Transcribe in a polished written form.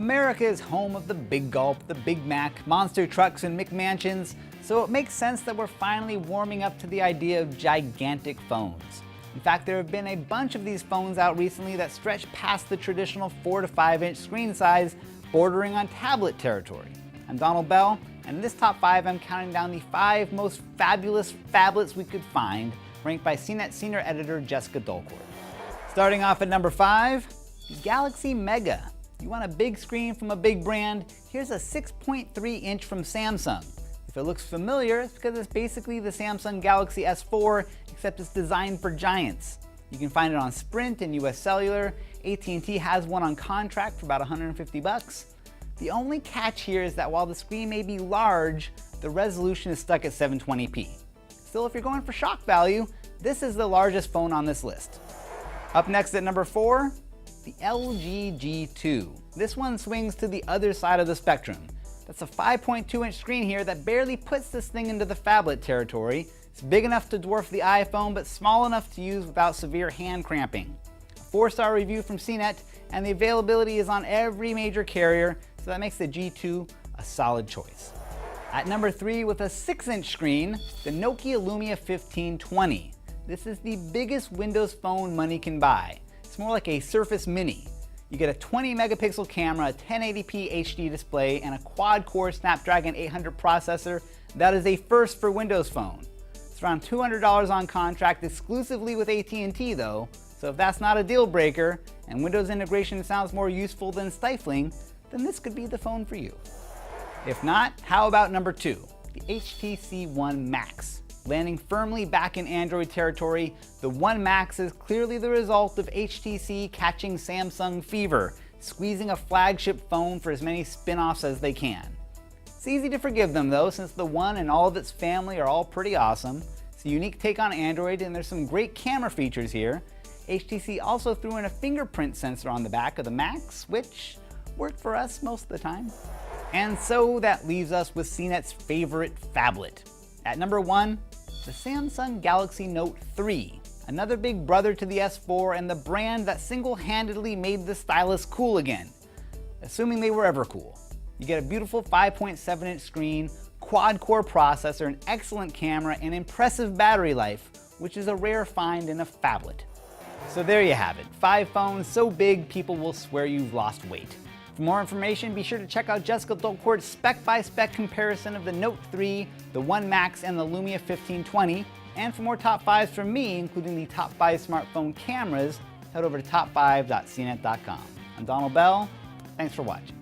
America is home of the Big Gulp, the Big Mac, monster trucks, and McMansions, so it makes sense that we're finally warming up to the idea of gigantic phones. In fact, there have been a bunch of these phones out recently that stretch past the traditional 4 to 5 inch screen size, bordering on tablet territory. I'm Donald Bell, and in this top 5 I'm counting down the 5 most fabulous phablets we could find, ranked by CNET senior editor Jessica Dolcourt. Starting off at number 5, the Galaxy Mega. You want a big screen from a big brand? Here's a 6.3 inch from Samsung. If it looks familiar, it's because it's basically the Samsung Galaxy S4, except it's designed for giants. You can find it on Sprint and US Cellular. AT&T has one on contract for about 150 bucks. The only catch here is that while the screen may be large, the resolution is stuck at 720p. Still, if you're going for shock value, this is the largest phone on this list. Up next at number 4, the LG G2. This one swings to the other side of the spectrum. That's a 5.2 inch screen here that barely puts this thing into the phablet territory. It's big enough to dwarf the iPhone, but small enough to use without severe hand cramping. A 4-star review from CNET, and the availability is on every major carrier, so that makes the G2 a solid choice. At number 3, with a 6 inch screen, the Nokia Lumia 1520. This is the biggest Windows phone money can buy. It's more like a Surface Mini. You get a 20 megapixel camera, a 1080p HD display, and a quad-core Snapdragon 800 processor. That is a first for Windows Phone. It's around $200 on contract exclusively with AT&T though, so if that's not a deal breaker, and Windows integration sounds more useful than stifling, then this could be the phone for you. If not, how about number 2, the HTC One Max. Landing firmly back in Android territory, the One Max is clearly the result of HTC catching Samsung fever, squeezing a flagship phone for as many spin-offs as they can. It's easy to forgive them though, since the One and all of its family are all pretty awesome. It's a unique take on Android, and there's some great camera features here. HTC also threw in a fingerprint sensor on the back of the Max, which worked for us most of the time. And so that leaves us with CNET's favorite phablet. At number 1, the Samsung Galaxy Note 3, another big brother to the S4 and the brand that single-handedly made the stylus cool again, assuming they were ever cool. You get a beautiful 5.7 inch screen, quad-core processor, an excellent camera, and impressive battery life, which is a rare find in a phablet. So there you have it, 5 phones so big people will swear you've lost weight. For more information, be sure to check out Jessica Dolcourt's spec-by-spec comparison of the Note 3, the One Max, and the Lumia 1520. And for more top 5s from me, including the top 5 smartphone cameras, head over to top5.cnet.com. I'm Donald Bell. Thanks for watching.